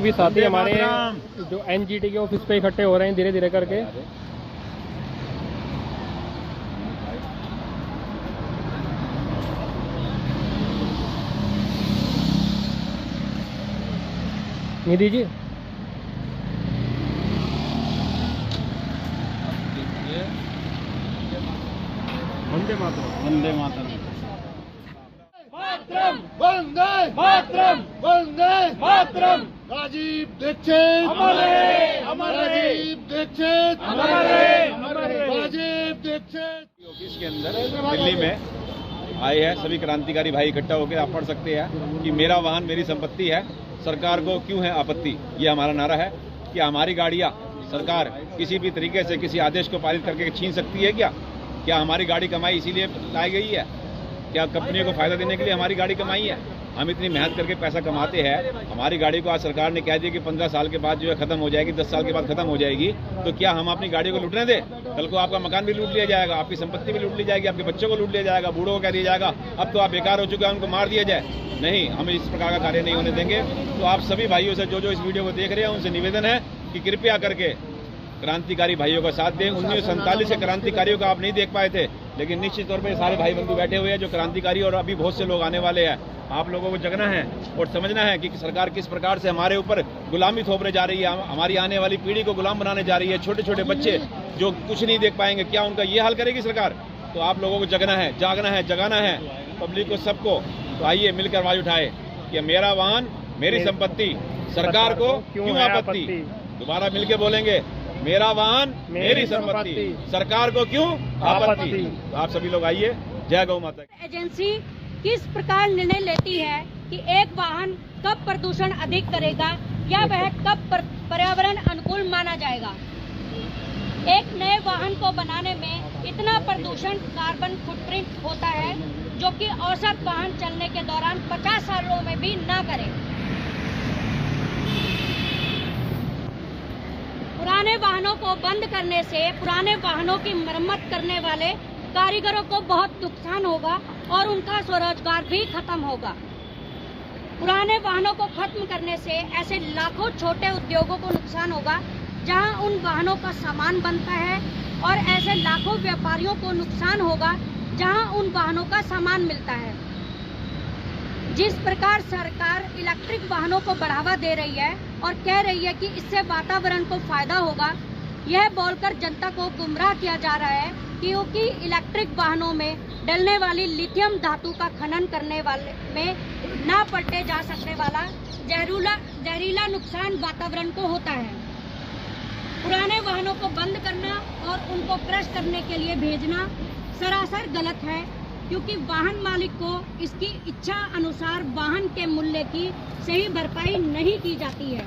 भी साथी हमारे जो एनजीटी के ऑफिस पे इकट्ठे हो रहे हैं धीरे धीरे करके। निधि जी वंदे मातरम, वंदे मातरम, वंदे मातरम, वंदे मातरम। राजीव दीक्षित अमर रहे, अमर रहे। राजीव दीक्षित अमर रहे, अमर रहे। राजीव दीक्षित ऑफिस के अंदर दिल्ली में आए हैं सभी क्रांतिकारी भाई इकट्ठा होकर। आप पढ़ सकते हैं कि मेरा वाहन मेरी संपत्ति है, सरकार को क्यों है आपत्ति। ये हमारा नारा है कि हमारी गाड़ियां सरकार किसी भी तरीके से किसी आदेश को पारित करके छीन सकती है क्या हमारी गाड़ी कमाई इसीलिए लाई गई है? क्या कंपनियों को फायदा देने के लिए हमारी गाड़ी कमाई है? हम इतनी मेहनत करके पैसा कमाते हैं, हमारी गाड़ी को आज सरकार ने कह दिया कि 15 साल के बाद जो है खत्म हो जाएगी, 10 साल के बाद खत्म हो जाएगी, तो क्या हम अपनी गाड़ी को लूटने दें? कल को आपका मकान भी लूट लिया जाएगा, आपकी संपत्ति भी लूट ली जाएगी, आपके बच्चों को लूट लिया जाएगा, बूढ़ों को कह दिया जाएगा अब तो आप बेकार हो चुके हैं, उनको मार दिया जाए। नहीं, हम इस प्रकार का कार्य नहीं होने देंगे। तो आप सभी भाइयों से जो इस वीडियो को देख रहे हैं उनसे निवेदन है कि कृपया करके क्रांतिकारी भाइयों का साथ दें। 1947 के क्रांतिकारियों का आप नहीं देख पाए थे, लेकिन निश्चित तौर पे सारे भाई बंधु बैठे हुए हैं जो क्रांतिकारी, और अभी बहुत से लोग आने वाले हैं। आप लोगों को जगना है और समझना है कि सरकार किस प्रकार से हमारे ऊपर गुलामी थोपने जा रही है, हमारी आने वाली पीढ़ी को गुलाम बनाने जा रही है। छोटे छोटे बच्चे जो कुछ नहीं देख पाएंगे, क्या उनका ये हाल करेगी सरकार? तो आप लोगों को जगना है, जागना है, जगाना है पब्लिक को, सबको। तो आइए मिलकर आवाज उठाए कि मेरा वाहन मेरी संपत्ति, सरकार को क्यों आपत्ति। दोबारा मिलकर बोलेंगे, मेरा वाहन मेरी संपत्ति, सरकार को क्यों आपत्ति। आप सभी लोग आइए। जय गौ माता। एजेंसी किस प्रकार निर्णय लेती है कि एक वाहन कब प्रदूषण अधिक करेगा या वह कब पर्यावरण अनुकूल माना जाएगा। एक नए वाहन को बनाने में इतना प्रदूषण कार्बन फुटप्रिंट होता है जो कि औसत वाहन चलने के दौरान 50 सालों में भी ना करे। पुराने वाहनों को बंद करने से पुराने वाहनों की मरम्मत करने वाले कारीगरों को बहुत नुकसान होगा और उनका स्वरोजगार भी खत्म होगा। पुराने वाहनों को खत्म करने से ऐसे लाखों छोटे उद्योगों को नुकसान होगा जहां उन वाहनों का सामान बनता है, और ऐसे लाखों व्यापारियों को नुकसान होगा जहां उन वाहनों का सामान मिलता है। जिस प्रकार सरकार इलेक्ट्रिक वाहनों को बढ़ावा दे रही है और कह रही है कि इससे वातावरण को फायदा होगा, यह बोलकर जनता को गुमराह किया जा रहा है क्योंकि इलेक्ट्रिक वाहनों में डलने वाली लिथियम धातु का खनन करने वाले में ना पलटे जा सकने वाला जहरीला नुकसान वातावरण को होता है। पुराने वाहनों को बंद करना और उनको क्रश करने के लिए भेजना सरासर गलत है, क्योंकि वाहन मालिक को इसकी इच्छा अनुसार वाहन के मूल्य की सही भरपाई नहीं की जाती है।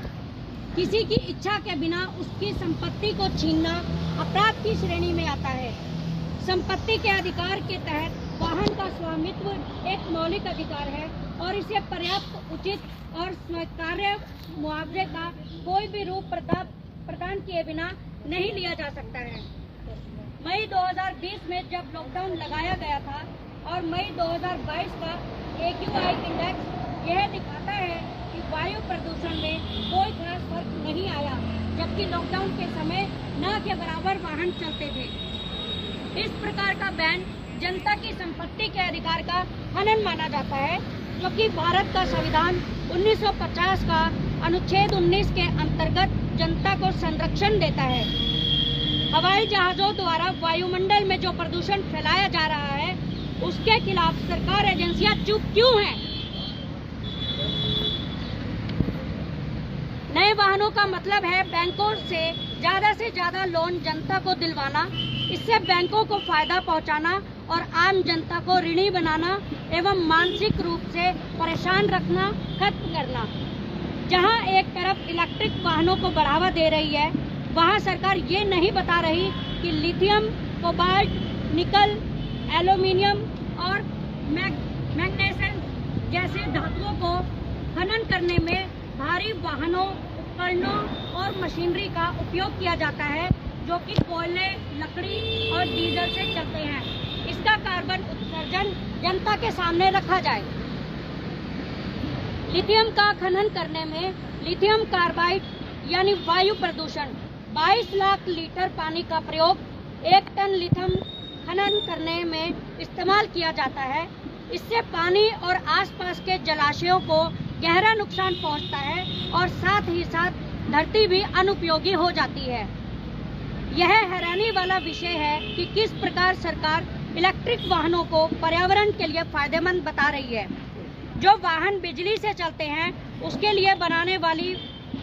किसी की इच्छा के बिना उसकी संपत्ति को छीनना अपराध की श्रेणी में आता है। संपत्ति के अधिकार के तहत वाहन का स्वामित्व एक मौलिक अधिकार है और इसे पर्याप्त, उचित और स्वीकार्य मुआवजे का कोई भी रूप प्रदान किए बिना नहीं लिया जा सकता है। मई 2020 में जब लॉकडाउन लगाया गया था और मई 2022 का AQI इंडेक्स यह दिखाता है कि वायु प्रदूषण में कोई खास फर्क नहीं आया, जबकि लॉकडाउन के समय न के बराबर वाहन चलते थे। इस प्रकार का बैन जनता की संपत्ति के अधिकार का हनन माना जाता है, जो कि भारत का संविधान 1950 का अनुच्छेद 19 के अंतर्गत जनता को संरक्षण देता है। हवाई जहाजों द्वारा वायुमंडल में जो प्रदूषण फैलाया जा रहा है उसके खिलाफ सरकार एजेंसियां चुप क्यों हैं? नए वाहनों का मतलब है बैंकों से ज्यादा लोन जनता को दिलवाना, इससे बैंकों को फायदा पहुंचाना और आम जनता को ऋणी बनाना एवं मानसिक रूप से परेशान रखना खत्म करना। जहां एक तरफ इलेक्ट्रिक वाहनों को बढ़ावा दे रही है, वहां सरकार ये नहीं बता रही कि लिथियम, कोबाल्ट, निकल, एल्यूमिनियम और मैग्नीशियम जैसे धातुओं को खनन करने में भारी वाहनों, उपकरणों और मशीनरी का उपयोग किया जाता है, जो कि कोयले, लकड़ी और डीजल से चलते हैं। इसका कार्बन उत्सर्जन जनता के सामने रखा जाए। लिथियम का खनन करने में लिथियम कार्बाइड यानी वायु प्रदूषण। 22 लाख लीटर पानी का प्रयोग 1 टन लिथियम खनन करने में इस्तेमाल किया जाता है। इससे पानी और आसपास के जलाशयों को गहरा नुकसान पहुंचता है और साथ ही साथ धरती भी अनुपयोगी हो जाती है। यह हैरानी वाला विषय है कि किस प्रकार सरकार इलेक्ट्रिक वाहनों को पर्यावरण के लिए फायदेमंद बता रही है। जो वाहन बिजली से चलते हैं उसके लिए बनाने वाली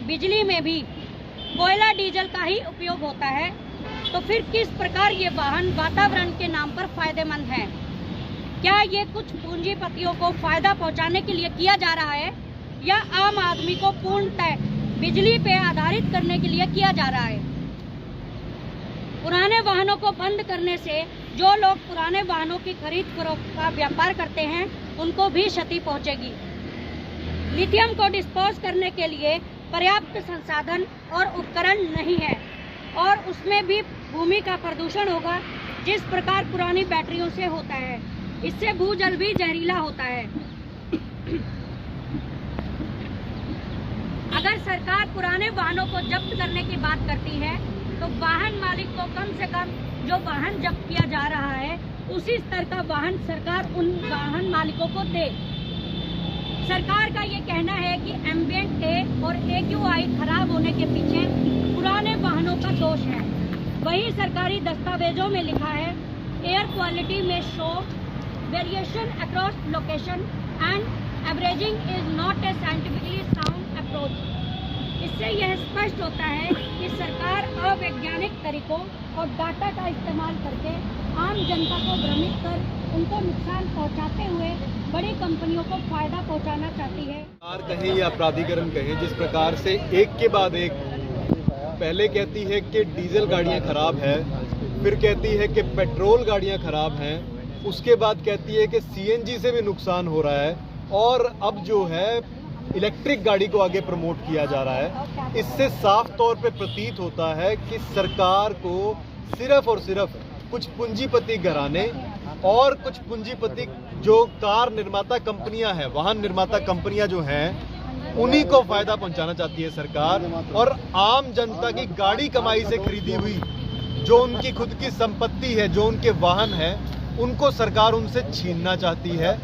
बिजली में भी कोयला डीजल का ही उपयोग होता है, तो फिर किस प्रकार ये वाहन वातावरण के नाम पर फायदेमंद हैं? क्या ये कुछ पूंजीपतियों को फायदा पहुंचाने के लिए किया जा रहा है या आम आदमी को पूर्णतः बिजली पे आधारित करने के लिए किया जा रहा है? पुराने वाहनों को बंद करने से जो लोग पुराने वाहनों की खरीद फरोख्त का व्यापार करते हैं उनको भी क्षति पहुंचेगी। लिथियम को डिस्पोज करने के लिए पर्याप्त संसाधन और उपकरण नहीं है और उसमें भी भूमि का प्रदूषण होगा जिस प्रकार पुरानी बैटरियों से होता है। इससे भूजल भी जहरीला होता है। अगर सरकार पुराने वाहनों को जब्त करने की बात करती है तो वाहन मालिक को कम से कम जो वाहन जब्त किया जा रहा है उसी स्तर का वाहन सरकार उन वाहन मालिकों को दे। सरकार का ये कहना है कि एम्बिएंट ए और AQI खराब होने के पीछे पुराने वाहनों का दोष है। वही सरकारी दस्तावेजों में लिखा है एयर क्वालिटी में show variation across location and averaging is not a scientifically sound approach. इससे यह स्पष्ट होता है कि सरकार अवैज्ञानिक तरीकों और डाटा का इस्तेमाल करके आम जनता को भ्रमित कर उनको नुकसान पहुंचाते हुए बड़ी कंपनियों को फायदा पहुंचाना चाहती है। सरकार कहें या प्राधिकरण कहें, जिस प्रकार से एक के बाद एक पहले कहती है कि डीजल गाड़ियां खराब है, फिर कहती है कि पेट्रोल गाड़ियां खराब हैं, उसके बाद कहती है कि CNG से भी नुकसान हो रहा है और अब जो है इलेक्ट्रिक गाड़ी को आगे प्रमोट किया जा रहा है। इससे साफ तौर पे प्रतीत होता है कि सरकार को सिर्फ और सिर्फ कुछ पूंजीपति घराने और कुछ पूंजीपति जो कार निर्माता कंपनियां हैं, वाहन निर्माता कंपनियां जो हैं, उन्हीं को फायदा पहुंचाना चाहती है सरकार। और आम जनता की गाड़ी कमाई से खरीदी हुई जो उनकी खुद की संपत्ति है, जो उनके वाहन है, उनको सरकार उनसे छीनना चाहती है।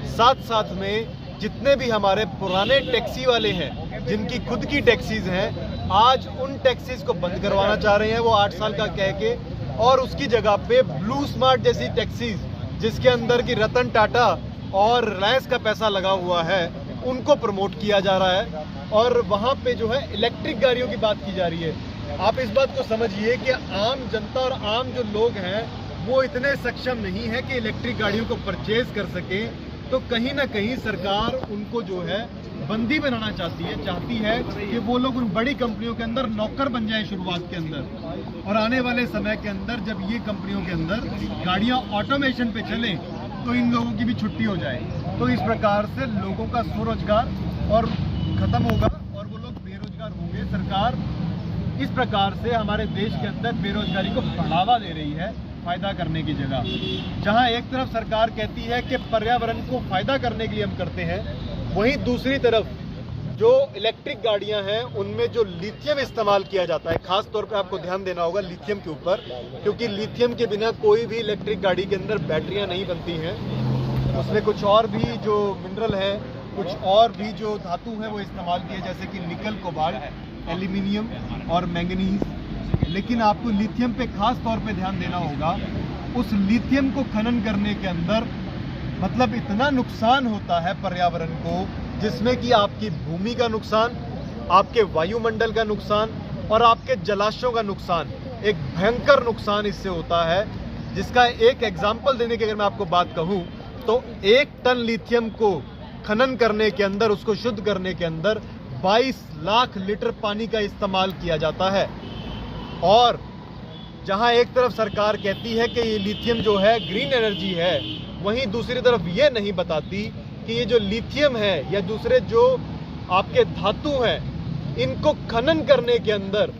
साथ साथ में जितने भी हमारे पुराने टैक्सी वाले हैं जिनकी खुद की टैक्सीज हैं, आज उन टैक्सीज को बंद करवाना चाह रहे हैं वो 8 साल का कह के, और उसकी जगह पे ब्लू स्मार्ट जैसी टैक्सीज जिसके अंदर की रतन टाटा और रिलायंस का पैसा लगा हुआ है उनको प्रमोट किया जा रहा है। और वहाँ पे जो है इलेक्ट्रिक गाड़ियों की बात की जा रही है। आप इस बात को समझिए कि आम जनता और आम जो लोग हैं वो इतने सक्षम नहीं है कि इलेक्ट्रिक गाड़ियों को परचेज कर सके, तो कहीं ना कहीं सरकार उनको जो है बंदी बनाना चाहती है कि वो लोग उन बड़ी कंपनियों के अंदर नौकर बन जाए शुरुआत के अंदर, और आने वाले समय के अंदर जब ये कंपनियों के अंदर गाड़ियां ऑटोमेशन पे चलें तो इन लोगों की भी छुट्टी हो जाए। तो इस प्रकार से लोगों का स्वरोजगार और खत्म होगा और वो लोग बेरोजगार होंगे। सरकार इस प्रकार से हमारे देश के अंदर बेरोजगारी को बढ़ावा दे रही है फायदा करने की जगह। जहां एक तरफ सरकार कहती है कि पर्यावरण को फायदा करने के लिए हम करते हैं, वहीं दूसरी तरफ जो इलेक्ट्रिक गाड़ियां हैं उनमें जो लिथियम इस्तेमाल किया जाता है, खास तौर पे आपको ध्यान देना होगा लिथियम के ऊपर, क्योंकि लिथियम के बिना कोई भी इलेक्ट्रिक गाड़ी के अंदर बैटरियां नहीं बनती हैं। उसमें कुछ और भी जो मिनरल है, कुछ और भी जो धातु है वो इस्तेमाल किए, जैसे कि निकल, कोबाल्ट, एल्यूमिनियम और मैंगनीज। लेकिन आपको लिथियम पे खास तौर पे ध्यान देना होगा। उस लिथियम को खनन करने के अंदर मतलब इतना नुकसान होता है पर्यावरण को, जिसमें कि आपकी भूमि का नुकसान, आपके वायुमंडल का नुकसान और आपके जलाशयों का नुकसान, एक भयंकर नुकसान इससे होता है। जिसका एक एग्जाम्पल देने की अगर मैं आपको बात कहूं तो 1 टन लिथियम को खनन करने के अंदर, उसको शुद्ध करने के अंदर 22 लाख लीटर पानी का इस्तेमाल किया जाता है। और जहां एक तरफ सरकार कहती है कि ये लिथियम जो है ग्रीन एनर्जी है, वहीं दूसरी तरफ ये नहीं बताती कि ये जो लिथियम है या दूसरे जो आपके धातु हैं, इनको खनन करने के अंदर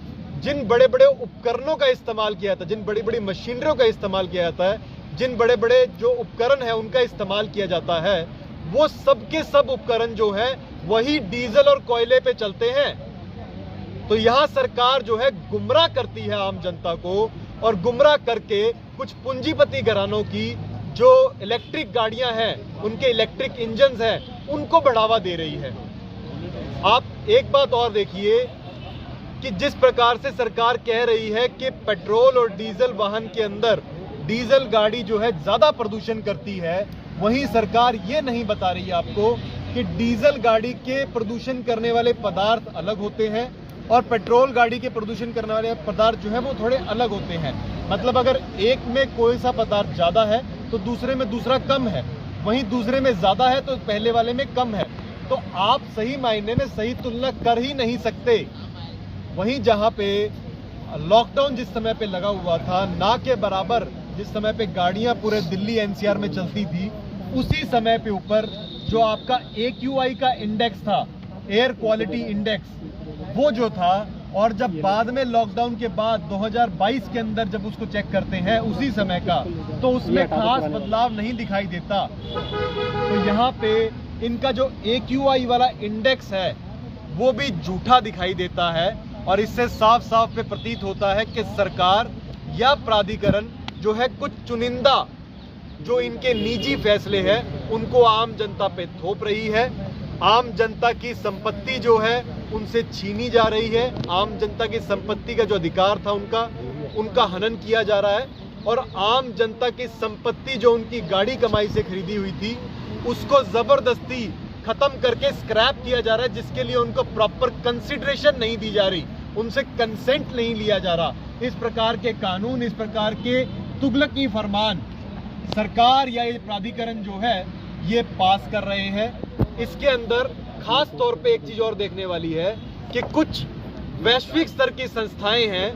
जिन बड़े बड़े उपकरणों का इस्तेमाल किया जाता है, जिन बड़ी बड़ी मशीनरियों का इस्तेमाल किया जाता है, जिन बड़े बड़े जो उपकरण है उनका इस्तेमाल किया जाता है, वो सब के सब उपकरण जो है वही डीजल और कोयले पे चलते हैं। तो यहां सरकार जो है गुमराह करती है आम जनता को, और गुमराह करके कुछ पूंजीपति घरानों की जो इलेक्ट्रिक गाड़ियां हैं, उनके इलेक्ट्रिक इंजन्स हैं, उनको बढ़ावा दे रही है। आप एक बात और देखिए कि जिस प्रकार से सरकार कह रही है कि पेट्रोल और डीजल वाहन के अंदर डीजल गाड़ी जो है ज्यादा प्रदूषण करती है, वहीं सरकार ये नहीं बता रही है आपको कि डीजल गाड़ी के प्रदूषण करने वाले पदार्थ अलग होते हैं और पेट्रोल गाड़ी के प्रदूषण करने वाले पदार्थ जो है वो थोड़े अलग होते हैं। मतलब अगर एक में कोई सा पदार्थ ज्यादा है तो दूसरे में दूसरा कम है, वहीं दूसरे में ज्यादा है तो पहले वाले में कम है। तो आप सही मायने में सही तुलना कर ही नहीं सकते। वहीं जहां पे लॉकडाउन जिस समय पे लगा हुआ था, ना के बराबर जिस समय पे गाड़ियां पूरे दिल्ली एनसीआर में चलती थी, उसी समय पे ऊपर जो आपका AQI का इंडेक्स था, एयर क्वालिटी इंडेक्स, वो जो था, और जब बाद में लॉकडाउन के बाद 2022 के अंदर जब उसको चेक करते हैं उसी समय का, तो उसमें खास बदलाव नहीं दिखाई देता। तो यहाँ पे इनका जो AQI वाला इंडेक्स है वो भी झूठा दिखाई देता है, और इससे साफ साफ पे प्रतीत होता है कि सरकार या प्राधिकरण जो है कुछ चुनिंदा जो इनके निजी फैसले हैं उनको आम जनता पे थोप रही है। आम जनता की संपत्ति जो है उनसे छीनी जा रही है। आम जनता की संपत्ति का जो अधिकार था उनका हनन किया जा रहा है, और आम जनता की संपत्ति जो उनकी गाड़ी कमाई से खरीदी हुई थी उसको जबरदस्ती खत्म करके स्क्रैप किया जा रहा है, जिसके लिए उनको प्रॉपर कंसिडरेशन नहीं दी जा रही, उनसे कंसेंट नहीं लिया जा रहा। इस प्रकार के कानून, इस प्रकार के तुगलकी फरमान सरकार या ये प्राधिकरण जो है ये पास कर रहे हैं। इसके अंदर खास तौर पे एक चीज और देखने वाली है कि कुछ वैश्विक स्तर की संस्थाएं हैं,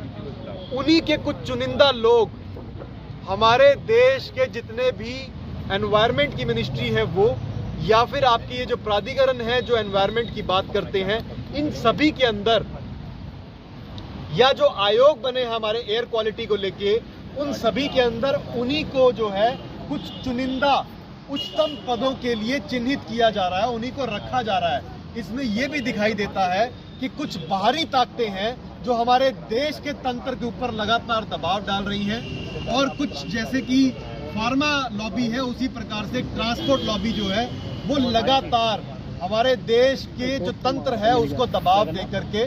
उन्हीं के कुछ चुनिंदा लोग हमारे देश के जितने भी एनवायरनमेंट की मिनिस्ट्री है वो, या फिर आपकी ये जो प्राधिकरण है जो एनवायरनमेंट की बात करते हैं, इन सभी के अंदर, या जो आयोग बने हमारे एयर क्वालिटी को लेके, उन सभी के अंदर उन्हीं को जो है कुछ चुनिंदा उच्चतम पदों के लिए चिन्हित किया जा रहा है, उन्हीं को रखा जा रहा है। इसमें यह भी दिखाई देता है कि कुछ बाहरी ताकतें हैं जो हमारे देश के तंत्र के ऊपर लगातार दबाव डाल रही हैं, और कुछ जैसे कि फार्मा लॉबी है, उसी प्रकार से ट्रांसपोर्ट लॉबी जो है वो लगातार हमारे देश के जो तंत्र है उसको दबाव दे करके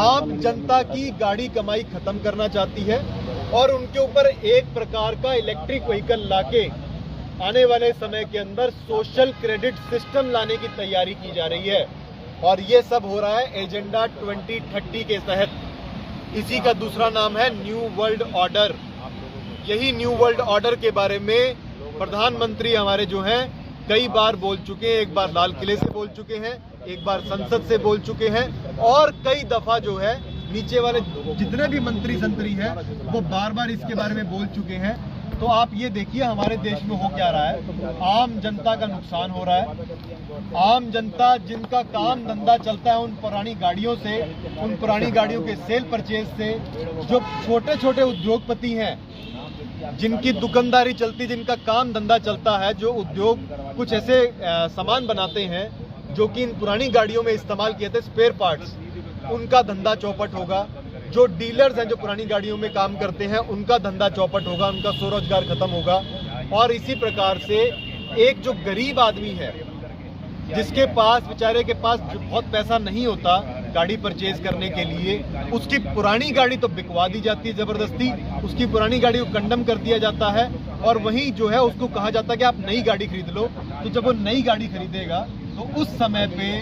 आम जनता की गाड़ी कमाई खत्म करना चाहती है, और उनके ऊपर एक प्रकार का इलेक्ट्रिक व्हीकल लाके आने वाले समय के अंदर सोशल क्रेडिट सिस्टम लाने की तैयारी की जा रही है। और ये सब हो रहा है एजेंडा 2030 के तहत। इसी का दूसरा नाम है न्यू वर्ल्ड ऑर्डर। यही न्यू वर्ल्ड ऑर्डर के बारे में प्रधानमंत्री हमारे जो हैं कई बार बोल चुके हैं। एक बार लाल किले से बोल चुके हैं, एक बार संसद से बोल चुके हैं, और कई दफा जो है नीचे वाले जितने भी मंत्री संतरी हैं वो बार बार इसके बारे में बोल चुके हैं। तो आप ये देखिए हमारे देश में हो क्या रहा है। आम जनता का नुकसान हो रहा है। आम जनता जिनका काम धंधा चलता है उन पुरानी गाड़ियों से, उन पुरानी गाड़ियों के सेल परचेज से, जो छोटे छोटे उद्योगपति हैं जिनकी दुकानदारी चलती, जिनका काम धंधा चलता है, जो उद्योग कुछ ऐसे सामान बनाते हैं जो कि इन पुरानी गाड़ियों में इस्तेमाल किए थे, स्पेयर पार्ट्स, उनका धंधा चौपट होगा। जो डीलर्स हैं जो पुरानी गाड़ियों में काम करते हैं उनका धंधा चौपट होगा, उनका स्वरोजगार खत्म होगा। और इसी प्रकार से एक जो गरीब आदमी है जिसके पास, बेचारे के पास बहुत पैसा नहीं होता गाड़ी परचेज करने के लिए, उसकी पुरानी गाड़ी तो बिकवा दी जाती है जबरदस्ती, उसकी पुरानी गाड़ी को कंडम कर दिया जाता है, और वहीं जो है उसको कहा जाता है कि आप नई गाड़ी खरीद लो। तो जब वो नई गाड़ी खरीदेगा तो उस समय पे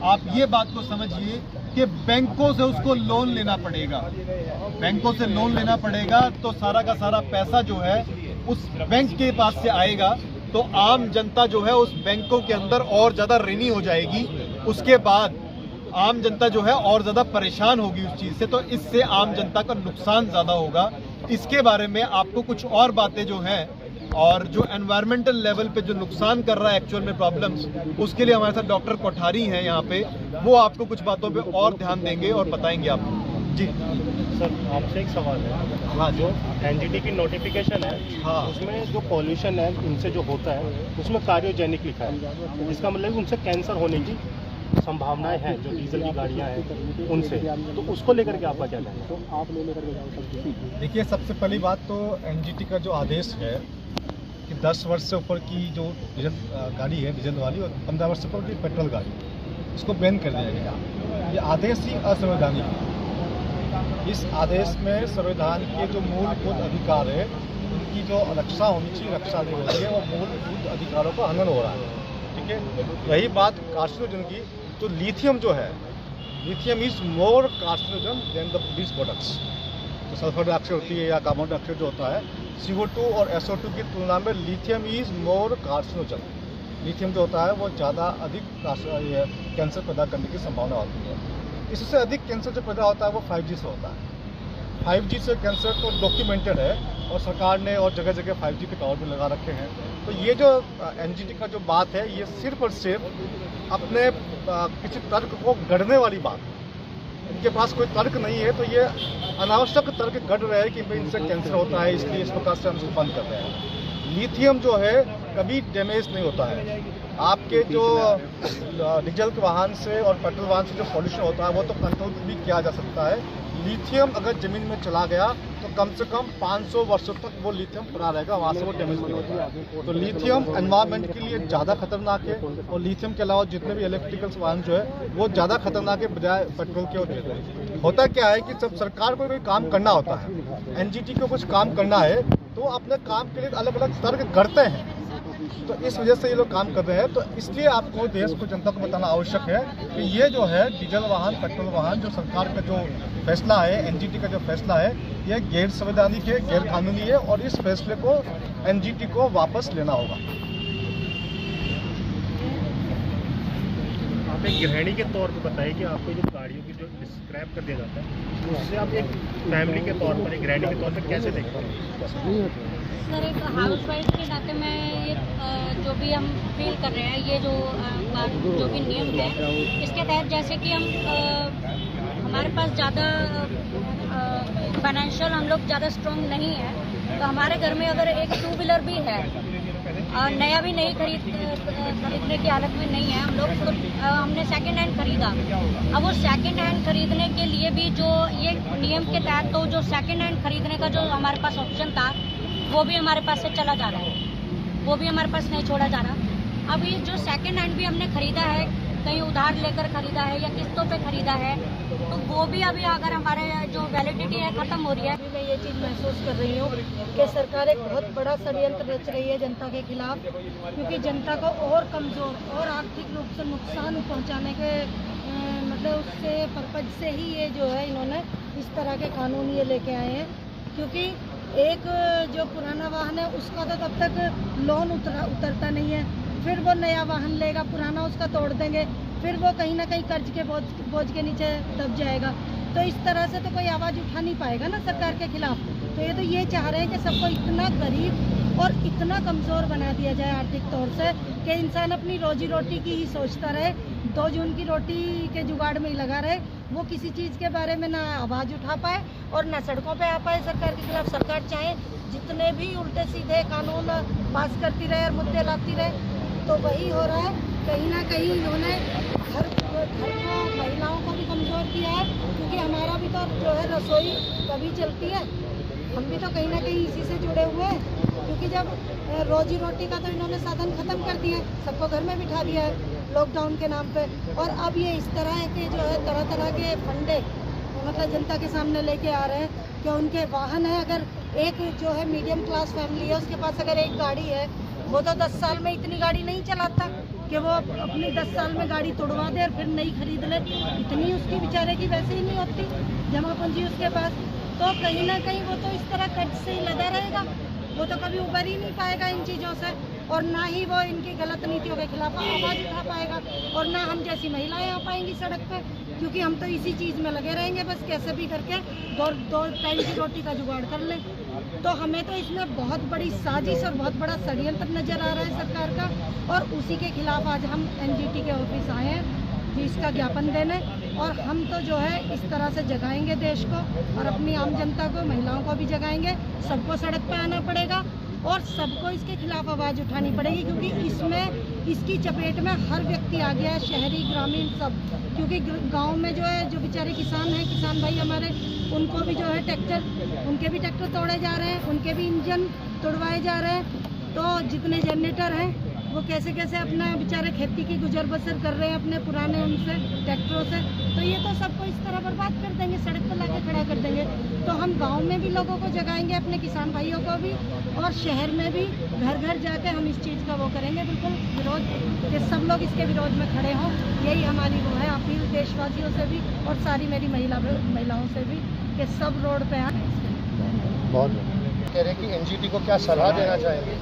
आप ये बात को समझिए कि बैंकों से उसको लोन लेना पड़ेगा। बैंकों से लोन लेना पड़ेगा तो सारा का सारा पैसा जो है उस बैंक के पास से आएगा, तो आम जनता जो है उस बैंकों के अंदर और ज्यादा ऋणी हो जाएगी। उसके बाद आम जनता जो है और ज्यादा परेशान होगी उस चीज से, तो इससे आम जनता का नुकसान ज्यादा होगा। इसके बारे में आपको कुछ और बातें जो हैं, और जो एनवायरमेंटल लेवल पे जो नुकसान कर रहा है एक्चुअल में प्रॉब्लम्स, उसके लिए हमारे साथ डॉक्टर कोठारी हैं यहाँ पे, वो आपको कुछ बातों पे और ध्यान देंगे और बताएंगे आपको। जी सर, आपसे एक सवाल है। हाँ, जो एनजीटी की नोटिफिकेशन है, हाँ, उसमें जो पॉल्यूशन है इनसे जो होता है उसमें कार्योजेनिक लिखा है, इसका मतलब उनसे कैंसर होने की संभावनाएं हैं जो डीजल की गाड़ियां हैं उनसे, तो उसको लेकर के आपका क्या कहना है? देखिए, सबसे पहली बात तो एनजीटी का जो आदेश है कि 10 वर्ष से ऊपर की जो डीजल गाड़ी है, डीजल वाली, और 15 वर्ष से ऊपर की पेट्रोल गाड़ी, इसको बैन कर दिया गया। ये आदेश ही असंवैधानिक है। इस आदेश में संविधान के जो मूलभूत अधिकार है, उनकी जो रक्षा होनी चाहिए, रक्षा नहीं हो रही है, और मूलभूत अधिकारों का हनन हो रहा है। ठीक है, रही बात कार्सिनोजन की, तो लिथियम जो है, lithium is more carcinogen than the these products. तो सल्फर डाइऑक्साइड होती है या कार्बन डाइऑक्साइड जो होता है, CO2 और SO2 की तुलना में lithium is more carcinogen. Lithium जो होता है वो ज़्यादा अधिक कैंसर पैदा करने की संभावना होती है। इससे अधिक कैंसर जो पैदा होता है वो 5G से होता है। 5G से कैंसर तो डॉक्यूमेंटेड है, और सरकार ने और जगह जगह 5G के टावर भी लगा रखे हैं। तो ये जो एनजीटी का जो बात है, ये सिर्फ और सिर्फ अपने किसी तर्क को गढ़ने वाली बात है। इनके पास कोई तर्क नहीं है, तो ये अनावश्यक तर्क गढ़ रहे हैं कि भाई इनसे कैंसर होता है, इसलिए इस प्रकार से हम इसको बंद कर रहे हैं। लिथियम जो है कभी डैमेज नहीं होता है। आपके जो डीजल के वाहन से और पेट्रोल वाहन से जो पॉल्यूशन होता है वो तो कंट्रोल भी किया जा सकता है। लिथियम अगर ज़मीन में चला गया तो कम से कम 500 वर्षों तक वो लिथियम पड़ा रहेगा, वहाँ से वो डैमेज नहीं होता। तो लिथियम एनवायरनमेंट के लिए ज़्यादा खतरनाक है, और लिथियम के अलावा जितने भी इलेक्ट्रिकल्स वाहन जो है वो ज़्यादा खतरनाक है बजाय पेट्रोल के और डीजल। होता क्या है कि जब सरकार को कोई काम करना होता है, एनजीटी को कुछ काम करना है, तो अपने काम के लिए अलग अलग तर्क गढ़ते हैं। तो इस वजह से ये लोग काम कर रहे हैं। तो इसलिए आपको देश को, जनता को बताना आवश्यक है कि ये जो है डीजल वाहन, पेट्रोल वाहन, जो सरकार का जो फैसला है, एनजीटी का जो फैसला है, ये गैर संवैधानिक है, गैर कानूनी है, और इस फैसले को एनजीटी को वापस लेना होगा। आप एक गृहिणी के तौर पर बताइए कि आपको जो गाड़ियों की जो स्क्रैप कर दिया जाता है, उससे आप एक फैमिली के तौर पर, एक गृहिणी के तौर पर कैसे देखते हैं? सर, एक हाउस वाइफ के नाते मैं ये जो भी हम फील कर रहे हैं, ये जो भी नियम है, इसके तहत जैसे कि हम हमारे पास ज़्यादा फाइनेंशियल हम लोग ज़्यादा स्ट्रॉन्ग नहीं है, तो हमारे घर में अगर एक 2 व्हीलर भी है और नया भी नहीं खरीदने की हालत में नहीं है हम लोग, तो हमने सेकंड हैंड खरीदा। अब वो सेकंड हैंड खरीदने के लिए भी जो ये नियम के तहत, तो जो सेकंड हैंड खरीदने का जो हमारे पास ऑप्शन था वो भी हमारे पास से चला जा रहा है, वो भी हमारे पास नहीं छोड़ा जा रहा। अब ये जो सेकंड हैंड भी हमने खरीदा है, कहीं उधार लेकर खरीदा है या किस्तों पे खरीदा है, तो वो भी अभी अगर हमारे जो वैलिडिटी है ख़त्म हो रही है। मैं ये चीज़ महसूस कर रही हूँ कि सरकार एक बहुत बड़ा षड्यंत्र रच रही है जनता के खिलाफ, क्योंकि जनता को और कमज़ोर और आर्थिक रूप से नुकसान पहुँचाने के मतलब उससे पर्पज से ही ये जो है इन्होंने इस तरह के कानून ये लेके आए हैं। क्योंकि एक जो पुराना वाहन है उसका तो तब तक लोन उतरता नहीं है, फिर वो नया वाहन लेगा, पुराना उसका तोड़ देंगे, फिर वो कहीं ना कहीं कर्ज के बोझ के नीचे दब जाएगा। तो इस तरह से तो कोई आवाज़ उठा नहीं पाएगा ना सरकार के खिलाफ। तो ये चाह रहे हैं कि सबको इतना गरीब और इतना कमज़ोर बना दिया जाए आर्थिक तौर से कि इंसान अपनी रोजी रोटी की ही सोचता रहे, 2 जून की रोटी के जुगाड़ में ही लगा रहे, वो किसी चीज़ के बारे में ना आवाज़ उठा पाए और ना सड़कों पे आ पाए सरकार के खिलाफ। सरकार चाहे जितने भी उल्टे सीधे कानून पास करती रहे और मुद्दे लाती रहे, तो वही हो रहा है। कहीं ना कहीं इन्होंने घर को, महिलाओं को भी कमज़ोर किया है, क्योंकि हमारा भी तो जो है रसोई कभी चलती है, हम भी तो कहीं ना कहीं इसी से जुड़े हुए हैं। क्योंकि जब रोजी रोटी का तो इन्होंने साधन ख़त्म कर दिए, सबको घर में बिठा दिया है लॉकडाउन के नाम पे, और अब ये इस तरह के जो है तरह तरह के फंडे मतलब जनता के सामने लेके आ रहे हैं कि उनके वाहन है। अगर एक जो है मीडियम क्लास फैमिली है, उसके पास अगर एक गाड़ी है, वो तो 10 साल में इतनी गाड़ी नहीं चलाता कि वो अपनी 10 साल में गाड़ी तोड़वा दे और फिर नई खरीद ले। इतनी उसकी बेचारे की वैसे ही नहीं होती जमा पूंजी उसके पास। तो कहीं ना कहीं वो तो इस तरह कर्ज से ही लगा रहेगा, वो तो कभी उबर ही नहीं पाएगा इन चीज़ों से, और ना ही वो इनकी गलत नीतियों के खिलाफ आवाज़ उठा पाएगा, और ना हम जैसी महिलाएं आ पाएंगी सड़क पे, क्योंकि हम तो इसी चीज़ में लगे रहेंगे, बस कैसे भी करके दो टाइम की रोटी का जुगाड़ कर लें। तो हमें तो इसमें बहुत बड़ी साजिश और बहुत बड़ा षड्यंत्र नज़र आ रहा है सरकार का, और उसी के खिलाफ आज हम एनजीटी के ऑफिस आए हैं कि इसका ज्ञापन देने, और हम तो जो है इस तरह से जगाएंगे देश को और अपनी आम जनता को, महिलाओं को भी जगाएंगे। सबको सड़क पे आना पड़ेगा, और सबको इसके खिलाफ आवाज़ उठानी पड़ेगी, क्योंकि इसमें इसकी चपेट में हर व्यक्ति आ गया है, शहरी ग्रामीण सब। क्योंकि गांव में जो है, जो बेचारे किसान हैं, किसान भाई हमारे, उनको भी जो है ट्रैक्टर, उनके भी ट्रैक्टर तोड़े जा रहे हैं, उनके भी इंजन तोड़वाए जा रहे हैं। तो जितने जनरेटर हैं वो कैसे कैसे अपना बेचारे खेती की गुजर बसर कर रहे हैं अपने पुराने उनसे ट्रैक्टरों से। तो ये तो सबको इस तरह बर्बाद कर देंगे, सड़क पर लाके खड़ा कर देंगे। तो हम गांव में भी लोगों को जगाएंगे, अपने किसान भाइयों को भी, और शहर में भी घर घर जाके हम इस चीज़ का वो करेंगे, बिल्कुल विरोध, कि सब लोग इसके विरोध में खड़े हों। यही हमारी वो है अपील देशवासियों से भी और सारी मेरी महिलाओं से भी, कि सब रोड पे आए। बहुत कह रहे कि एनजीटी को क्या सलाह देना चाहेंगे?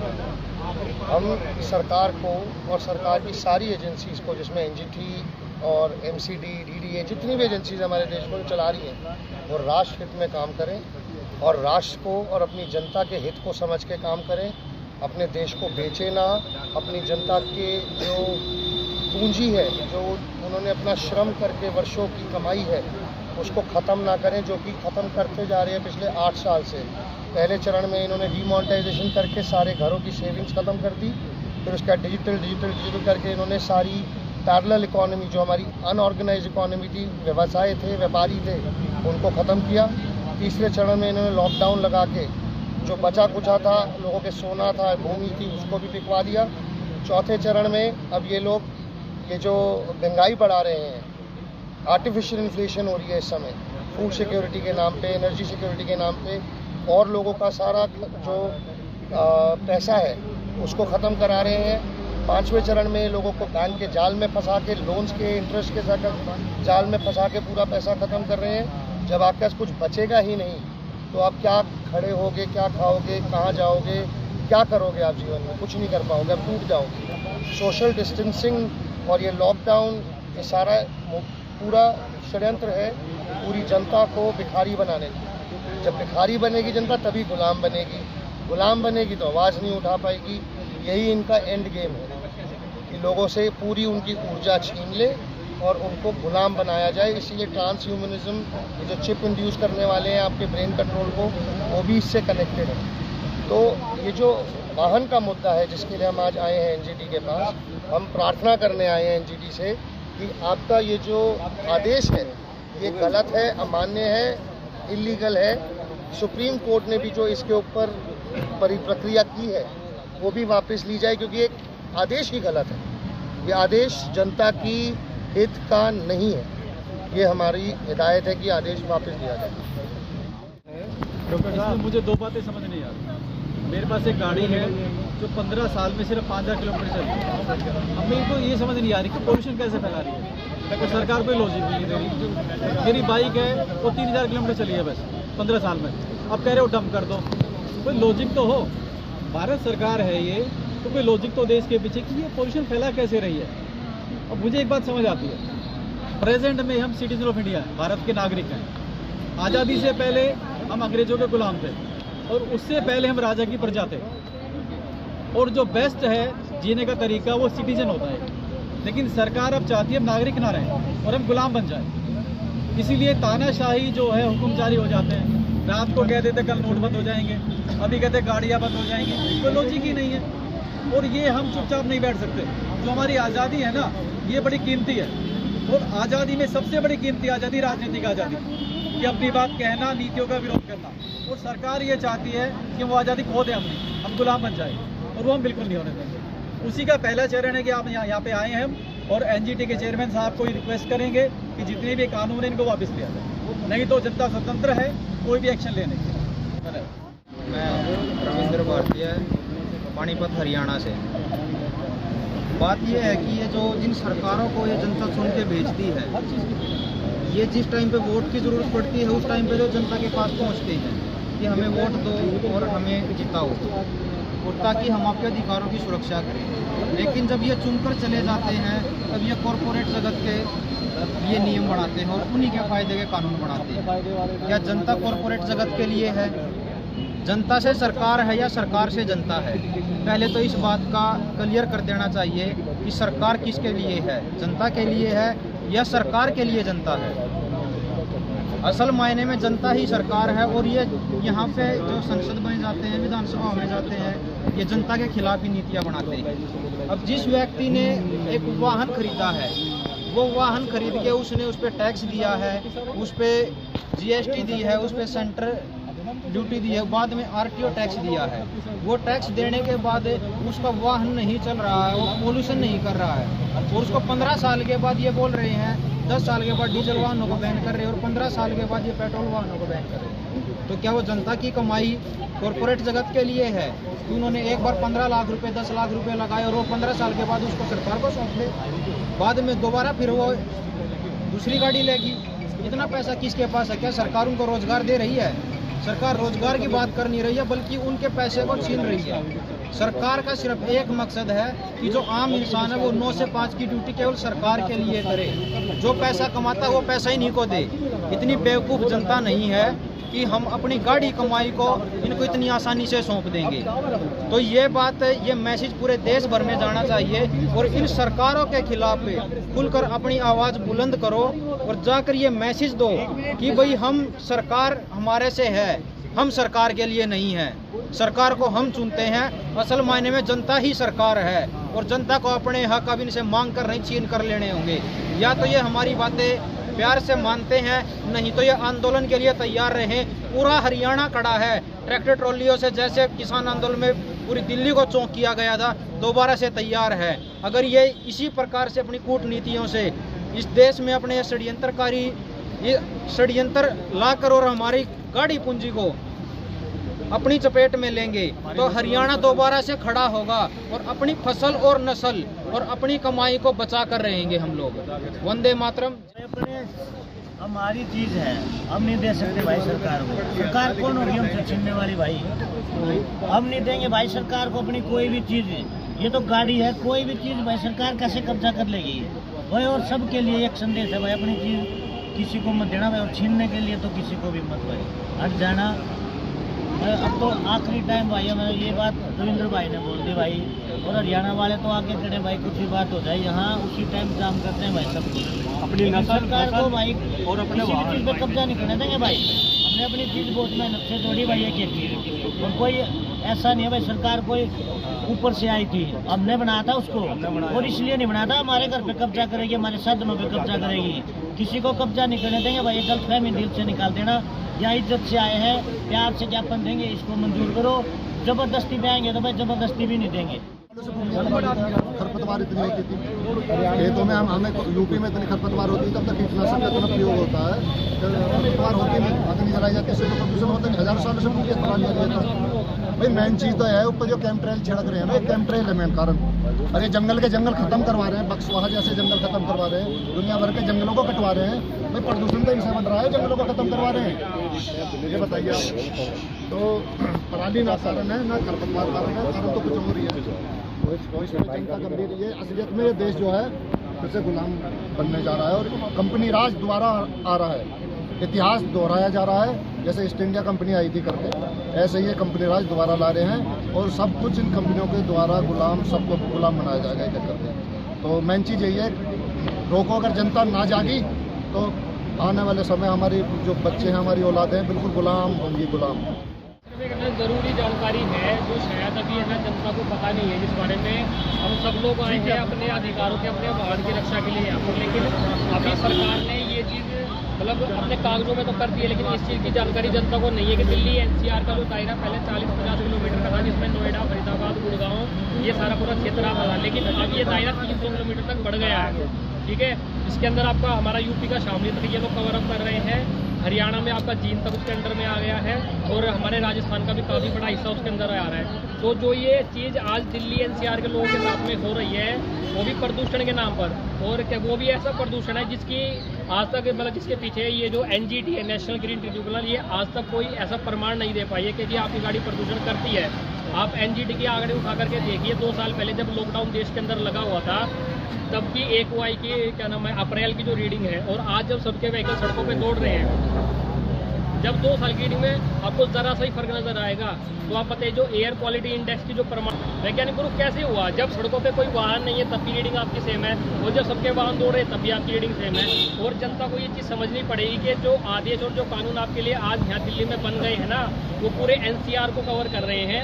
हम सरकार को और सरकार की सारी एजेंसीज को, जिसमें एनजीटी और एमसीडी, डीडीए, जितनी भी एजेंसीज हमारे देश को चला रही हैं, वो राष्ट्र हित में काम करें और राष्ट्र को और अपनी जनता के हित को समझ के काम करें। अपने देश को बेचे ना, अपनी जनता के जो पूंजी है, जो उन्होंने अपना श्रम करके वर्षों की कमाई है, उसको ख़त्म ना करें, जो कि ख़त्म करते जा रहे हैं पिछले 8 साल से। पहले चरण में इन्होंने डीमोनेटाइजेशन करके सारे घरों की सेविंग्स ख़त्म कर दी, फिर उसका डिजिटल करके इन्होंने सारी पैरेलल इकोनॉमी, जो हमारी अनऑर्गेनाइज इकोनॉमी थी, व्यवसाय थे, व्यापारी थे, उनको ख़त्म किया। तीसरे चरण में इन्होंने लॉकडाउन लगा के जो बचा कुचा था, लोगों के सोना था, भूमि थी, उसको भी बिकवा दिया। चौथे चरण में अब ये लोग ये जो महंगाई बढ़ा रहे हैं, आर्टिफिशियल इन्फ्लेशन हो रही है इस समय, फूड सिक्योरिटी के नाम पे, एनर्जी सिक्योरिटी के नाम पे, और लोगों का सारा जो पैसा है उसको ख़त्म करा रहे हैं। 5वें चरण में लोगों को बैंक के जाल में फंसा के, लोन्स के इंटरेस्ट के साथ जाल में फंसा के पूरा पैसा ख़त्म कर रहे हैं। जब आपके पास कुछ बचेगा ही नहीं, तो आप क्या खड़े होगे, क्या खाओगे, कहाँ जाओगे, क्या करोगे? आप जीवन में कुछ नहीं कर पाओगे, आप टूट जाओगे। सोशल डिस्टेंसिंग और ये लॉकडाउन, ये सारा पूरा षड्यंत्र है पूरी जनता को भिखारी बनाने की। जब भिखारी बनेगी जनता, तभी गुलाम बनेगी। गुलाम बनेगी तो आवाज़ नहीं उठा पाएगी। यही इनका एंड गेम है कि लोगों से पूरी उनकी ऊर्जा छीन ले और उनको गुलाम बनाया जाए। इसीलिए ट्रांसह्यूमनिज्म, ये जो चिप इंड्यूस करने वाले हैं आपके ब्रेन कंट्रोल को, वो भी इससे कनेक्टेड है। तो ये जो वाहन का मुद्दा है, जिसके लिए हम आज आए हैं एनजीटी के पास, हम प्रार्थना करने आए हैं एनजीटी से कि आपका ये जो आदेश है ये गलत है, अमान्य है, इलीगल है। सुप्रीम कोर्ट ने भी जो इसके ऊपर प्रक्रिया की है वो भी वापस ली जाए, क्योंकि एक आदेश ही गलत है। ये आदेश जनता की हित का नहीं है। ये हमारी हिदायत है कि आदेश वापस लिया जाए। इसमें मुझे 2 बातें समझ नहीं आ रही। मेरे पास एक गाड़ी है जो 15 साल में सिर्फ 5000 किलोमीटर चली है। अब मेरे को ये समझ नहीं आ रही कि पोल्यूशन कैसे फैला रही है। तो सरकार कोई लॉजिक नहीं दे रही। मेरी बाइक है वो 3000 किलोमीटर चली है बस 15 साल में, अब कह रहे हो डंप कर दो। कोई लॉजिक तो हो, भारत सरकार है ये, तो कोई लॉजिक तो देश के पीछे कि ये पोल्यूशन फैला कैसे रही है। अब मुझे एक बात समझ आती है, प्रेजेंट में हम सिटीजन ऑफ इंडिया हैं, भारत के नागरिक हैं। आज़ादी से पहले हम अंग्रेजों के गुलाम थे और उससे पहले हम राजा की प्रजा थे। और जो बेस्ट है जीने का तरीका वो सिटीजन होता है, लेकिन सरकार अब चाहती है हम नागरिक ना रहें और हम गुलाम बन जाए। इसीलिए तानाशाही जो है, हुक्म जारी हो जाते हैं। रात को कह देते कल नोट बंद हो जाएंगे, अभी कहते गाड़ियाँ बंद हो जाएंगी। कोई लॉजिक ही नहीं है। और ये हम चुपचाप नहीं बैठ सकते। जो हमारी आज़ादी है ना, ये बड़ी कीमती है। और आज़ादी में सबसे बड़ी कीमती आज़ादी राजनीतिक आज़ादी, कि अपनी बात कहना, नीतियों का विरोध करना। और सरकार ये चाहती है कि वो आज़ादी खो दें अपनी, हम गुलाम बन जाए, और वो हम बिल्कुल नहीं होने देंगे। उसी का पहला चरण है कि आप यहाँ पे आए हैं हम, और एनजीटी के चेयरमैन साहब को रिक्वेस्ट करेंगे कि जितने भी कानून है इनको वापस लिया जाए, नहीं तो जनता स्वतंत्र है कोई भी एक्शन लेने के लिए। मैं रविंद्र भारतीय, पानीपत हरियाणा से। बात यह है कि ये जो जिन सरकारों को ये जनता चुन के भेजती है, ये जिस टाइम पे वोट की ज़रूरत पड़ती है उस टाइम पे जो जनता के पास पहुंचते हैं कि हमें वोट दो और हमें जिताओ, और ताकि हम आपके अधिकारों की सुरक्षा करें। लेकिन जब ये चुनकर चले जाते हैं, तब ये कॉरपोरेट जगत के ये नियम बनाते हैं और उन्हीं के फायदे के कानून बनाते हैं। क्या जनता कॉरपोरेट जगत के लिए है? जनता से सरकार है या सरकार से जनता है? पहले तो इस बात का क्लियर कर देना चाहिए कि सरकार किसके लिए है, जनता के लिए है या सरकार के लिए जनता है। असल मायने में जनता ही सरकार है और ये यहाँ पे जो संसद में जाते हैं, विधानसभा में जाते हैं, ये जनता के खिलाफ ही नीतियाँ बनाते हैं। अब जिस व्यक्ति ने एक वाहन खरीदा है, वो वाहन खरीद के उसने उस पर टैक्स दिया है, उस पर GST दी है, उस पर सेंटर ड्यूटी दी है, बाद में RTO टैक्स दिया है। वो टैक्स देने के बाद उसका वाहन नहीं चल रहा है, वो पोल्यूशन नहीं कर रहा है, और उसको 15 साल के बाद ये बोल रहे हैं 10 साल के बाद डीजल वाहनों को बैन कर रहे हैं और 15 साल के बाद ये पेट्रोल वाहनों को बैन कर रहे हैं। तो क्या वो जनता की कमाई कॉरपोरेट जगत के लिए है कि उन्होंने एक बार 15 लाख रुपए 10 लाख रुपए लगाए और वो 15 साल के बाद उसको सरकार को सौंप दे, बाद में दोबारा फिर वो दूसरी गाड़ी लेगी? इतना पैसा किसके पास है? क्या सरकार उनको रोजगार दे रही है? सरकार रोजगार की बात कर नहीं रही है, बल्कि उनके पैसे को छीन रही है। सरकार का सिर्फ एक मकसद है कि जो आम इंसान है वो 9 से 5 की ड्यूटी केवल सरकार के लिए करे, जो पैसा कमाता है वो पैसा ही नहीं को दे। इतनी बेवकूफ़ जनता नहीं है कि हम अपनी गाड़ी कमाई को इनको इतनी आसानी से सौंप देंगे। तो ये बात, ये मैसेज पूरे देश भर में जाना चाहिए और इन सरकारों के खिलाफ खुलकर अपनी आवाज़ बुलंद करो और जाकर ये मैसेज दो कि भाई हम, सरकार हमारे से है, हम सरकार के लिए नहीं है, सरकार को हम चुनते हैं। असल मायने में जनता ही सरकार है और जनता को अपने हक अब इनसे मांग कर नहीं छीन कर लेने होंगे। या तो ये हमारी बातें प्यार से मानते हैं, नहीं तो ये आंदोलन के लिए तैयार रहे। पूरा हरियाणा खड़ा है ट्रैक्टर ट्रॉलियों से, जैसे किसान आंदोलन में पूरी दिल्ली को चौंक किया गया था, दोबारा से तैयार है। अगर ये इसी प्रकार से अपनी कूटनीतियों से इस देश में अपने षड्यंत्र लाकर और हमारी गाड़ी पूंजी को अपनी चपेट में लेंगे तो हरियाणा दोबारा से खड़ा होगा और अपनी फसल और नस्ल और अपनी कमाई को बचा कर रहेंगे हम लोग। वंदे मातरम। हमारी चीज है, हम नहीं दे सकते भाई सरकार को। सरकार कौन होगी हमसे छीनने वाली भाई? हम नहीं देंगे भाई सरकार को अपनी कोई भी चीज। ये तो गाड़ी है, कोई भी चीज भाई सरकार कैसे कब्जा कर लेगी भाई? और सबके लिए एक संदेश है भाई, अपनी चीज किसी को मत देना भाई, और छीनने के लिए तो किसी को भी मत भाई, हट जाना। अब तो आखिरी टाइम भाई, हमें ये बात रविंद्र भाई ने बोल दी भाई, और हरियाणा वाले तो आगे खड़े भाई, कुछ भी बात हो जाए यहाँ उसी टाइम जाम करते हैं भाई सब कुछ। अपनी सरकार को भाई और अपने चीज़ पे कब्जा नहीं करने देंगे भाई। हमने अपनी चीज़ बहुत मेहनत से जोड़ी भाई, एक चीज़, और कोई ऐसा नहीं है भाई सरकार कोई ऊपर से आई थी, हमने बनाया था उसको, और इसलिए नहीं बनाया था हमारे घर पे कब्जा करेगी, हमारे साधनों पे कब्जा करेगी। किसी को कब्जा नहीं करने देंगे भाई। ये गलतफहमी दिल से निकाल देना। यहाँ इज्जत से आए हैं, प्यार से ज्ञापन देंगे, इसको मंजूर करो। जबरदस्ती में आएंगे तो भाई जबरदस्ती भी नहीं देंगे। खरपतवार इतनी होती थी खेतों में, हमें यूपी में इतनी खरपतवार होती है, तब तक कीटनाशक का इतना प्रयोग होता है, खरपतवार होती नहीं, अग्नि जलाई जाती है, इससे तो प्रदूषण होता नहीं। 1000 साल से मुझे पता नहीं था भाई। मेन चीज़ तो है ऊपर जो कैम्पट्रेल छिड़क रहे हैं ना, कैम्पट्रेल है मेन कारण। और ये जंगल के जंगल खत्म करवा रहे हैं, बक्सवाहा जैसे जंगल खत्म करवा रहे हैं, दुनिया भर के जंगलों को कटवा रहे हैं भाई। प्रदूषण तो इनसे बन रहा है, जंगलों को खत्म करवा रहे हैं। ये बताइए आप, तो पराली ना कारण है ना खरपतवार कारण है, कारण तो कुछ और ही है। जनता गंभीर, ये असलियत में ये देश जो है फिर से गुलाम बनने जा रहा है और कंपनी राज दोबारा आ रहा है। इतिहास दोहराया जा रहा है, जैसे ईस्ट इंडिया कंपनी आई थी करके, ऐसे ही कंपनी राज दोबारा ला रहे हैं और सब कुछ इन कंपनियों के द्वारा गुलाम, सबको गुलाम बनाया जाएगा एक एक करके। तो मेन चीज़ यही है, रोको। अगर जनता ना जागी तो आने वाले समय हमारी जो बच्चे हैं, हमारी औलादें बिल्कुल गुलाम होंगी, गुलाम। जरूरी जानकारी है जो शायद अभी है ना जनता को पता नहीं है, जिस बारे में हम सब लोग आए हैं अपने अधिकारों के, अपने वाहन की रक्षा के लिए यहाँ पर। लेकिन अभी सरकार ने ये चीज़ मतलब अपने कागजों में तो कर दी है, लेकिन इस चीज़ की जानकारी जनता को नहीं है कि दिल्ली NCR का जो दायरा पहले 40-50 किलोमीटर का था, जिसमें नोएडा, फरीदाबाद, गुड़गांव ये सारा पूरा क्षेत्र आता था, लेकिन अब ये दायरा 300 किलोमीटर तक बढ़ गया है। ठीक है, इसके अंदर आपका हमारा यूपी का शामली तक ये लोग कवर अप कर रहे हैं, हरियाणा में आपका जींद तक उसके अंदर में आ गया है, और हमारे राजस्थान का भी काफ़ी बड़ा हिस्सा उसके अंदर आ रहा है। तो जो ये चीज़ आज दिल्ली NCR के लोगों के साथ में हो रही है, वो भी प्रदूषण के नाम पर, और क्या वो भी ऐसा प्रदूषण है जिसकी आज तक मतलब जिसके पीछे ये जो NGT है, नेशनल ग्रीन ट्रिब्यूनल, ये आज तक कोई ऐसा प्रमाण नहीं दे पाई है कि जी आपकी गाड़ी प्रदूषण करती है। आप NGT के आंकड़े उठा करके देखिए, 2 साल पहले जब लॉकडाउन देश के अंदर लगा हुआ था, तब की AQI की क्या नाम है अप्रैल की जो रीडिंग है, और आज जब सबके व्हीकल सड़कों पे दौड़ रहे हैं जब 2 साल की रीडिंग में आपको जरा सा ही फर्क नजर आएगा, तो आप बताइए जो एयर क्वालिटी इंडेक्स की जो प्रमाण वैज्ञानिक प्रूफ कैसे हुआ? जब सड़कों पे कोई वाहन नहीं है तब भी रीडिंग आपकी सेम है, और जब सबके वाहन दौड़ रहे तब भी आपकी रीडिंग सेम है। और जनता को ये चीज़ समझनी पड़ेगी कि जो आदेश और जो कानून आपके लिए आज यहाँ दिल्ली में बन गए हैं ना, वो पूरे NCR को कवर कर रहे हैं।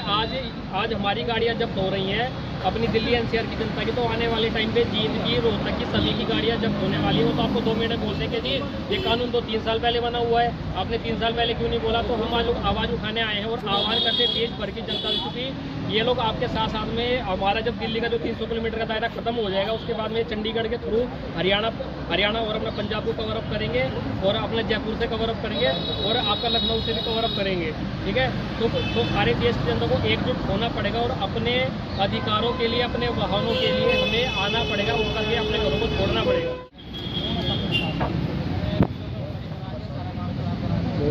आज हमारी गाड़ियाँ जब्त हो रही हैं अपनी दिल्ली NCR की जनता की, तो आने वाले टाइम पे जींद की, रोहतक की, सभी की गाड़ियाँ जब्त होने वाली है। वो तो आपको 2 मिनट बोलते कि जी ये कानून तो 3 साल पहले बना हुआ है, आपने 3 साल पहले क्यों नहीं बोला? तो हम आज लोग आवाज़ उठाने आए हैं और आह्वान करते देश भर की जनता से, क्योंकि ये लोग आपके साथ साथ में हमारा जब दिल्ली का जो 300 किलोमीटर का दायरा खत्म हो जाएगा, उसके बाद में चंडीगढ़ के थ्रू हरियाणा और अपना पंजाब को कवर अप करेंगे, और अपने जयपुर से कवर अप करेंगे, और आपका लखनऊ से भी कवर अप करेंगे। ठीक है, तो सारे देश की जनता को एकजुट होना पड़ेगा और अपने अधिकारों के लिए, अपने वाहनों के लिए हमें आना पड़ेगा, उनका लिए अपने घरों को छोड़ना पड़ेगा।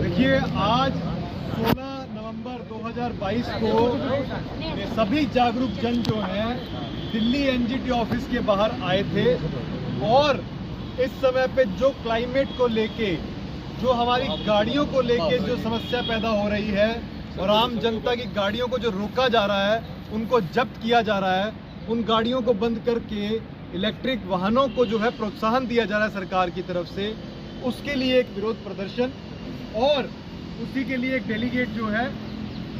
देखिए, आज 16 नवंबर 2022 को सभी जागरूक जन जो हैं दिल्ली NGT ऑफिस के बाहर आए थे, और इस समय पे जो क्लाइमेट को लेके, जो हमारी गाड़ियों को लेके जो समस्या पैदा हो रही है, और आम जनता की गाड़ियों को जो रोका जा रहा है, उनको जब्त किया जा रहा है, उन गाड़ियों को बंद करके इलेक्ट्रिक वाहनों को जो है प्रोत्साहन दिया जा रहा है सरकार की तरफ से, उसके लिए एक विरोध प्रदर्शन, और उसी के लिए एक डेलीगेट जो है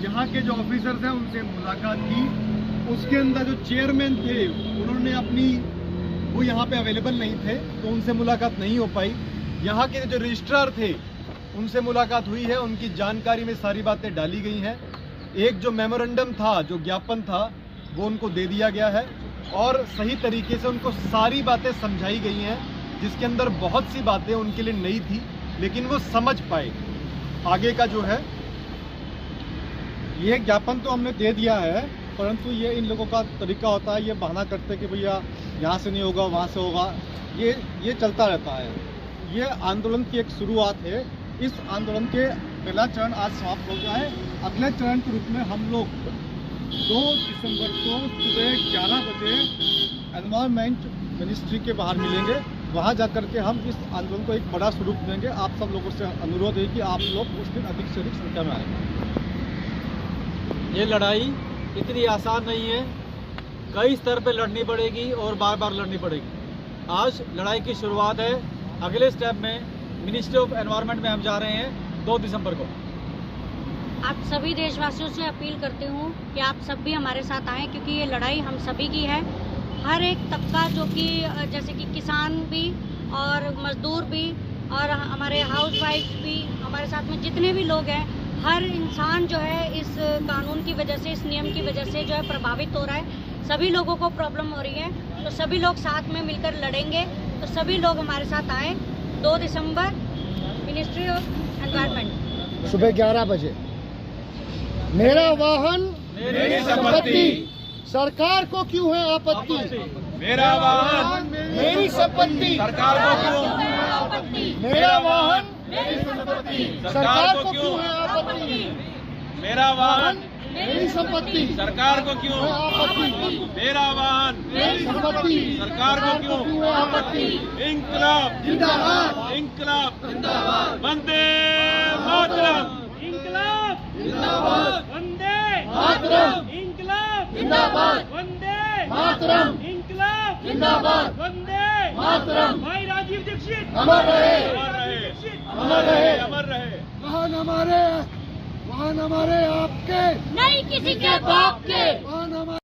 यहाँ के जो ऑफिसर्स हैं उनसे मुलाकात की। उसके अंदर जो चेयरमैन थे उन्होंने वो यहाँ पे अवेलेबल नहीं थे, तो उनसे मुलाकात नहीं हो पाई। यहाँ के जो रजिस्ट्रार थे उनसे मुलाकात हुई है, उनकी जानकारी में सारी बातें डाली गई हैं। एक जो मेमोरेंडम था, जो ज्ञापन था, वो उनको दे दिया गया है, और सही तरीके से उनको सारी बातें समझाई गई हैं, जिसके अंदर बहुत सी बातें उनके लिए नई थी, लेकिन वो समझ पाए। आगे का जो है ये ज्ञापन तो हमने दे दिया है, परंतु ये इन लोगों का तरीका होता है, ये बहाना करते कि भैया यहाँ से नहीं होगा, वहाँ से होगा, ये चलता रहता है। ये आंदोलन की एक शुरुआत है। इस आंदोलन के पहला चरण आज समाप्त हो गया है। अगले चरण के रूप में हम लोग 2 दिसंबर को सुबह 11 बजे एनवायरमेंट मिनिस्ट्री के बाहर मिलेंगे। वहाँ जाकर के हम इस आंदोलन को एक बड़ा स्वरूप देंगे। आप सब लोगों से अनुरोध है कि आप लोग उस दिन अधिक से अधिक संख्या में आएंगे। ये लड़ाई इतनी आसान नहीं है, कई स्तर पे लड़नी पड़ेगी और बार बार लड़नी पड़ेगी। आज लड़ाई की शुरुआत है, अगले स्टेप में मिनिस्ट्री ऑफ एनवायरनमेंट में हम जा रहे हैं 2 दिसंबर को। आप सभी देशवासियों से अपील करती हूँ कि आप सब भी हमारे साथ आएँ, क्योंकि ये लड़ाई हम सभी की है। हर एक तबका, जो कि जैसे कि किसान भी और मजदूर भी और हमारे हाउस वाइफ भी, हमारे साथ में जितने भी लोग हैं, हर इंसान जो है इस कानून की वजह से, इस नियम की वजह से जो है प्रभावित हो रहा है। सभी लोगों को प्रॉब्लम हो रही है, तो सभी लोग साथ में मिलकर लड़ेंगे। तो सभी लोग हमारे साथ आए 2 दिसंबर मिनिस्ट्री ऑफ एनवायरनमेंट सुबह 11 बजे। मेरा वाहन मेरी संपत्ति, सरकार को क्यों है आपत्ति? मेरा वाहन मेरी संपत्ति, सरकार को क्यों? मेरा वाहन मेरी संपत्ति, सरकार को क्यों है आपत्ति? मेरा वाहन मेरी संपत्ति, सरकार को क्यों आपत्ति? मेरा वाहन मेरी संपत्ति, सरकार को क्यों आपत्ति? इंकलाब जिंदाबाद, इंकलाब जिंदाबाद, वंदे मातरम, इंकलाब जिंदाबाद, वंदे मातरम, इंकलाब जिंदाबाद, वंदे मातरम, इंकलाब जिंदाबाद, वंदे मातरम। भाई राजीव दीक्षित अमर रहे, अमर रहे, अमर रहे, अमर रहे। वाहन हमारे आपके, नहीं किसी के बाप के।